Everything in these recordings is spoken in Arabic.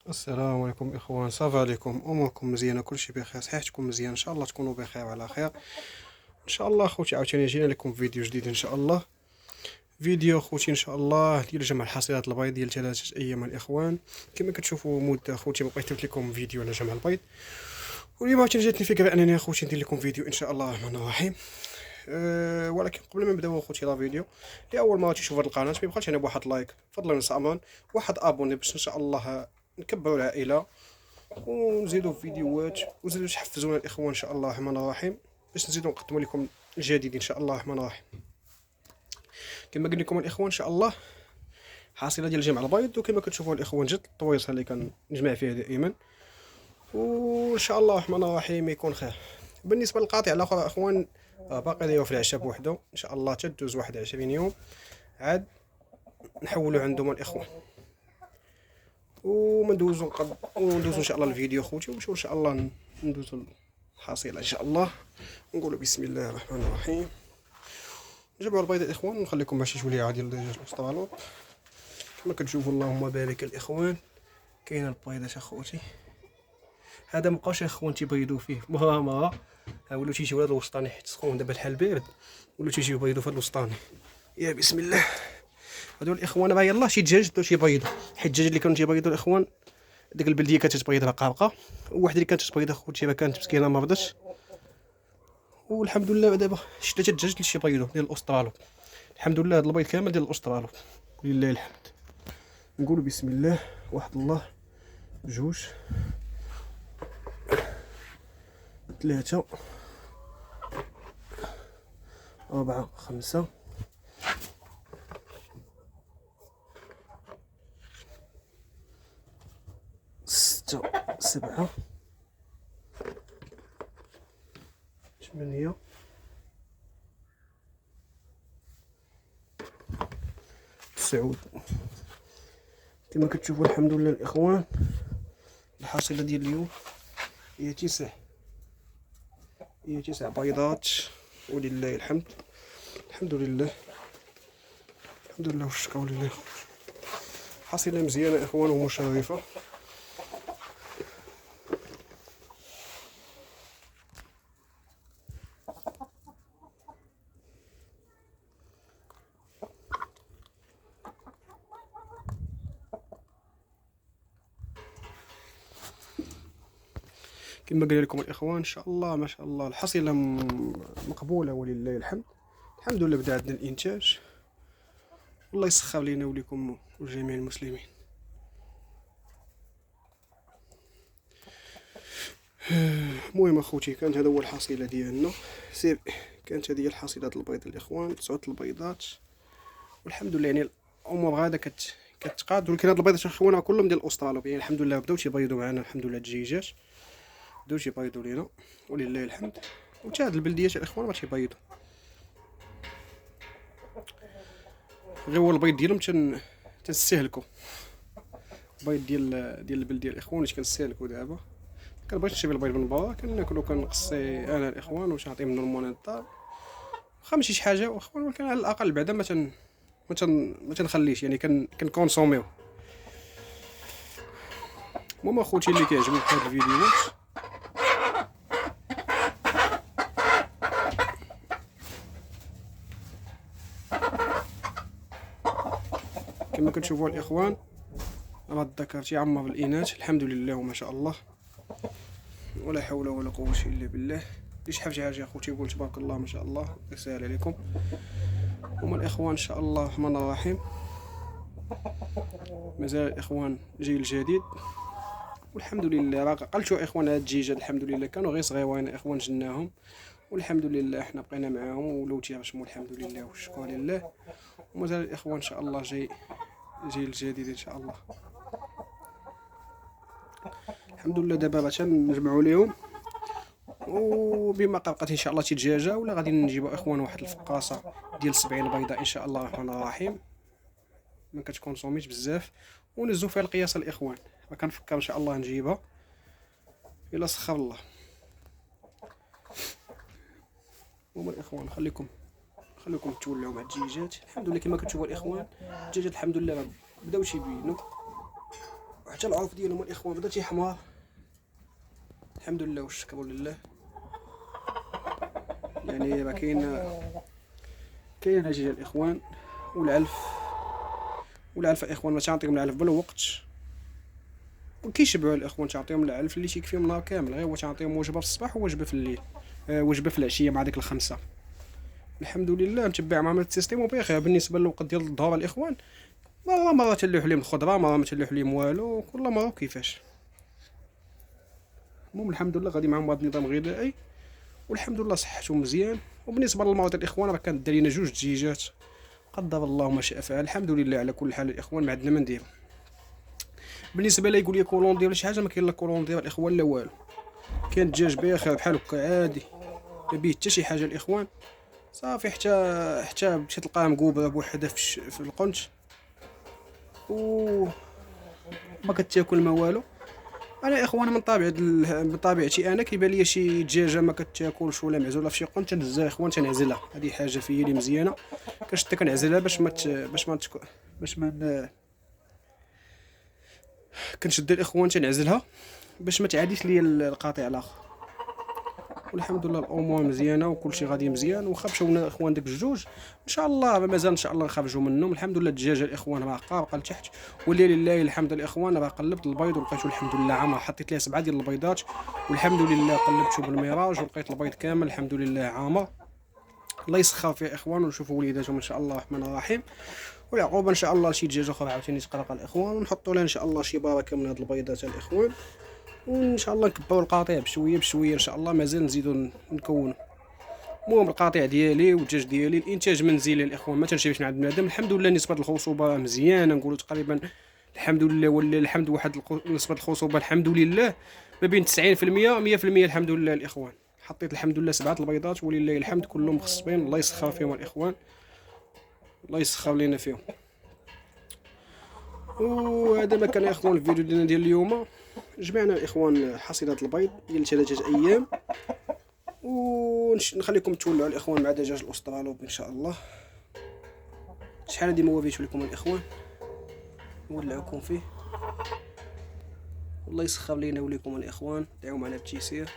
السلام عليكم اخوان، صافا عليكم؟ اموركم مزيانه؟ كلشي بخير؟ صحتكم مزيان؟ ان شاء الله تكونوا بخير وعلى خير ان شاء الله. خوتي عاوتاني جينا لكم فيديو جديد ان شاء الله. فيديو خوتي ان شاء الله ديال جمع الحصيلات البيض ديال 3 ايام الاخوان. كما كتشوفوا مده خوتي بقيت درت لكم فيديو على جمع البيض، واليوم عاوتاني جاتني فكره انني اخوتي ندير لكم فيديو ان شاء الله الرحمن الرحيم. ولكن قبل ما نبداو اخوتي لا فيديو، لاول مره تشوف هذه القناه ما يبخلش علينا بواحد لايك فضلا ونسى امان، واحد ابوني باش ان شاء الله نكبروا العائله ونزيدوا فيديوهات ونزيدوا تحفزونا الاخوان ان شاء الله الرحمن الرحيم، باش نزيدوا نقدموا لكم الجديد ان شاء الله الرحمن الرحيم. كما قلت لكم الاخوان ان شاء الله حاصله ديال جمع البيض، وكما كتشوفوا الاخوان جد الطويصه اللي كنجمع فيها دائما، وان شاء الله الرحمن الرحيم يكون خير. بالنسبه للقاطع الاخر اخوان باقي داير في العشاء بوحده ان شاء الله تدوز واحد 20 يوم عاد نحولوا عندهم الاخوان، وما ندوزو وندوزو ان شاء الله الفيديو خوتي، ونمشيو ان شاء الله ندوزو الحصيله ان شاء الله. نقولوا بسم الله الرحمن الرحيم. نجمعوا البيض الاخوان ونخليكم ماشي شويه عادي لدجاج الاسطرالوط كما كتشوفوا. اللهم بارك الاخوان، كاين البيضات اخوتي. هذا مابقاوش الاخوان تيبيضوا فيه مره ولاو تيجيو هذا الوسطاني حيت سخون دابا الحال بارد، ولاو تيجيو يبيضوا في هذا الوسطاني. يا بسم الله. هادو الاخوان راه يلاه شي دجاج بداو تيبيضوا، حيت الدجاج اللي كانوا تيبيضوا الاخوان ديك البلديه كانت تبيض رقاقه، وواحده اللي كانت تبيض اخوتي راه كانت مسكينه ما رضتش، والحمد لله دابا شي 3 دجاج اللي تيبيضوا ديال الاسترالو. الحمد لله هاد البيض كامل ديال الاسترالو ولله الحمد. نقولوا بسم الله. واحد الله، جوج، 3، 4، 5، 6، 7، 8، 9. كما كتشوفوا الحمد لله الاخوان الحاصله ديال اليوم هي 9، هي 9 بيضات ولله الحمد. الحمد لله، الحمد لله والشكر لله. حاصله مزيانه اخوان ومشرفه. كما قال لكم الاخوان ان شاء الله ما شاء الله الحصيله مقبوله ولله الحمد. الحمد لله بدا عندنا الانتاج، والله يسخر لينا وليكم وجميع المسلمين. المهم اخوتي كانت هذا هو الحصيله ديالنا. سير كانت هذه الحصيله البيض الاخوان 9 البيضات، والحمد لله يعني الامور غاده كتقاد. ولكن هاد البيضات اخوان راه كلهم ديال الاسترالو، يعني الحمد لله بداو تيبيضوا معنا الحمد لله الدجيجات بداو تيبيضوا لينا ولله الحمد. وتا هاد البلديات الاخوان ما تيبيضوا، غير هو البيض ديالهم تنستهلكوا. البيض ديال البلديه الاخوان اللي كنستهلكوا دابا. كنبغي نشري البيض من برا كناكلو كنقصي انا الاخوان واش نعطيه من المونات الدار، واخا ماشي شي حاجه اخوان، ولكن على الاقل بعدا ما تنخليش يعني كنكونسوميو. المهم اخوتي اللي كيعجبوك هاد الفيديوهات كما كتشوفوا الاخوان راه الذكر تيعمر الاناث الحمد لله وما شاء الله ولا حول ولا قوه الا بالله. اللي شحال شي حاجه اخوتي يقول تبارك الله ما شاء الله يسهل عليكم. هما الاخوان ان شاء الله الرحمن الرحيم مازال الاخوان جيل جديد، والحمد لله راه قلتوا اخوان هاد الدجيجات الحمد لله كانوا غير صغيوين اخوان جناهم، والحمد لله احنا بقينا معاهم ولاو تيرشموا الحمد لله والشكر لله. ومازال الاخوان ان شاء الله جيل جديد ان شاء الله. الحمد لله دابا باش نجمعوا ليهم، وبما بقات ان شاء الله شي دجاجه ولا غادي نجيبوا اخوان واحد الفقاصه ديال 70 بيضه ان شاء الله الرحمن الرحيم ما كتكونسوميش بزاف، ونزو فيها القياس الاخوان. كنفكر ان شاء الله نجيبها الا سخر الله. هما الاخوان خليكم تولعوا مع الدجاجات. الحمد لله كما كتشوفوا الاخوان الدجاجات الحمد لله بداو تيبينوا وحتى العروف ديالهم الاخوان بدا تيحمر الحمد لله والشكر لله. يعني راه كاين هجيج الاخوان والعلف الاخوان ما تعطيهم العلف بالوقت وكيشبعوا الاخوان، تعطيهم العلف اللي تيكفيهم النهار كامل، غير هو تعطيهم وجبه في الصباح ووجبه في الليل، وجبه في العشيه مع ديك الخمسه. الحمد لله متبع معامله السيستيم وبخير. بالنسبه للوقت ديال الظهر الاخوان مرة تلوح لهم الخضره، مرة ما تلوح لهم والو، كل مره كيفاش. المهم الحمد لله غادي معاهم هذا النظام الغذائي والحمد لله صحتهم مزيان. وبالنسبه للمرض الاخوان راه كانت دارينا 2 دجيجات، قدر الله ما شاء فعل. الحمد لله على كل حال الاخوان، ما عندنا ما نديرو. بالنسبه لي يقول لي كولوندي ولا شي حاجه، ما كاين لا كولوندي الاخوان لا والو، كان الدجاج بخير بحال هكا عادي ما بيه حتى شي حاجه الاخوان. صافي حتى مشيت تلقاها مقوبه بوحدها في القنت و ما كتاكل ما والو. انا اخوان من طبيعتي انا كيبان لي شي دجاجه ما كتاكلش ولا معزوله في شي قنت تنهزها اخوان تنعزلها. هذه حاجه فيا اللي مزيانه، كنشدها كنعزلها باش ما كنشد الاخوان تنعزلها باش ما تعاديش ليا القاطع الاخر. والحمد لله الامور مزيانه وكلشي غادي مزيان. واخا مشاونا الاخوان داك الجوج ان شاء الله مازال ان شاء الله نخرجوا منهم. الحمد لله الدجاجه الاخوان راه قابقه لتحت ولله الحمد. الاخوان راه قلبت البيض ولقيتو الحمد لله عامر، حطيت ليه 7 ديال البيضات والحمد لله قلبتو بالميراج ولقيت البيض كامل الحمد لله عامر. الله يسخر فيه اخوان ونشوفوا وليداتهم ان شاء الله الرحمن الرحيم. والعقوبه ان شاء الله شي دجاجه اخرى عاوتاني تقلق الاخوان ونحطوا لها ان شاء الله شي بركه من هاد البيضات الاخوان. وان شاء الله نكبروا القطيع بشويه بشويه ان شاء الله، مازال نزيدوا نكونوا. المهم القطيع ديالي والدجاج ديالي الانتاج منزلي الاخوان ما تنشريش من عند بنادم. الحمد لله نسبه الخصوبه مزيانه، نقولوا تقريبا الحمد لله ولله الحمد واحد نسبه الخصوبه الحمد لله ما بين 90% 100% الحمد لله الاخوان. حطيت الحمد لله 7 البيضات ولله الحمد كلهم مخصبين. الله يسخر فيهم الاخوان، الله يسخر لينا فيهم. وهذا ما كان يا اخوان الفيديو ديالنا ديال اليوم. جمعنا الاخوان حصيلات البيض ديال 3 ايام ونخليكم تولوا الاخوان مع دجاج الاسترالوب ان شاء الله. شحال هادي ما وفيتو لكم الاخوان نولعوكم فيه. والله يسخر لينا وليكم الاخوان، دعوا معنا بالتيسير.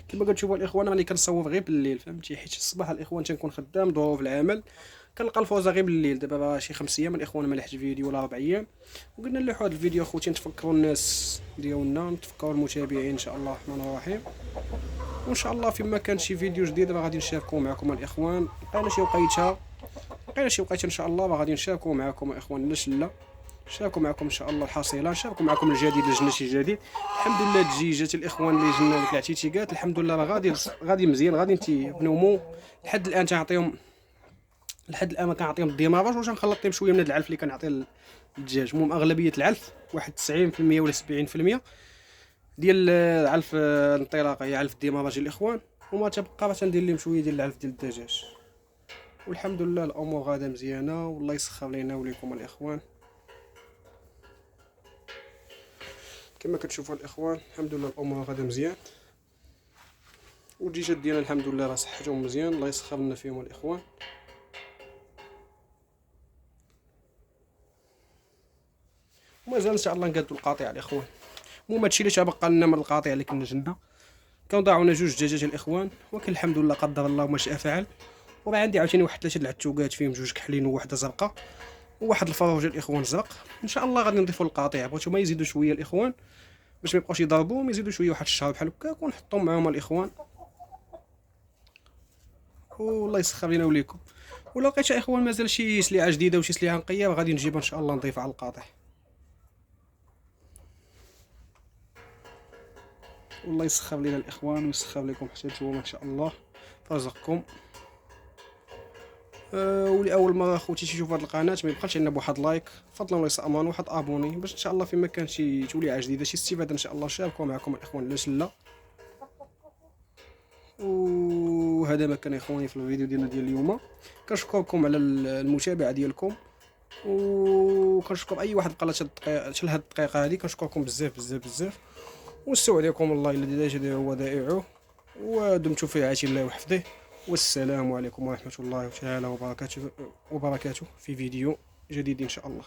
كما كتشوفوا الاخوان راني كنصور غير بالليل فهمتي، حيت الصباح الاخوان تنكون خدام ظروف العمل، كنلقى الفوزه غير بالليل. دابا راه شي 5 ايام الاخوان ما لحقتش فيديو ولا 4 ايام، وقلنا نلوحوا هذا الفيديو اخوتي نتفكروا الناس ديالنا، نتفكروا المتابعين ان شاء الله الرحمن الرحيم. وان شاء الله فيما كان شي فيديو جديد راه غادي نشاركوا معكم الاخوان. لقينا شي وقيته ان شاء الله راه غادي نشاركوا معكم الاخوان. لاش لا نشاركوا معكم ان شاء الله الحصيله، نشاركوا معكم الجديد اللي جنا شي جديد. الحمد لله الدجيجات الاخوان اللي جنا ديك العتيتيكات الحمد لله راه غادي مزيان، غادي تنوموا. لحد الان تنعطيهم ما كنعطيهم الديمافاج واش نخلطهم شويه من هذا العلف اللي كنعطي للدجاج. المهم اغلبيه العلف واحد 90% ولا 70% ديال العلف الانطلاقه هي علف الديمافاج الاخوان، وما تبقى باش ندير لهم شويه ديال العلف ديال الدجاج. والحمد لله الامور غاده مزيانه والله يسخر لينا وليكم الاخوان. كما كتشوفوا الاخوان الحمد لله الامور غاده مزيان، والدجاجات ديالنا الحمد لله راه صحتهم مزيان الله يسخر لنا فيهم الاخوان. ومازال ان شاء الله نقادوا القاطع الاخوان. المهم هادشي اللي تبقى لنا من القاطع اللي كنا جندنا، كانوا ضاعونا 2 دجاجات الاخوان، ولكن الحمد لله قدر الله ما شاء فعل. وراه عندي عاوتاني واحد 3 العتوقات فيهم 2 كحلين وواحده زرقاء وواحد الفروج الاخوان زرق. ان شاء الله غادي نضيفوا القاطع، بغيتو ما يزيدوا شويه الاخوان باش ما يبقاوش يضربوا، يزيدوا شويه واحد الشهر بحال هكاك ونحطهم معاهم الاخوان. والله يسخر لينا وليكم. ولا لقيت اخوان مازال شي سلعه جديده وشي سلعه نقيه غادي نجيبها ان شاء الله نضيفها على القاطع. والله يسخر لينا الاخوان ويسخر لكم حتى نتوما ان شاء الله فرزقكم. ولي اول مره اخوتي تشوفوا هذه القناه ما يبقاش عندنا بواحد لايك فضلا وليس امان واحد ابوني باش ان شاء الله فيما كان شي توليعه جديده شي استفاده ان شاء الله نشاركوا معكم الاخوان لاش لا. وهذا ما كان اخواني في الفيديو ديالنا ديال اليوم. كنشكركم على المتابعه ديالكم، وكنشكر اي واحد بقى شل هاد الدقيقه هذه، كنشكركم بزاف بزاف بزاف. واستودعكم الله الذي لا يضيع ودائعه، ودمتم في رعاية الله وحفظه. والسلام عليكم ورحمة الله تعالى وبركاته في فيديو جديد ان شاء الله.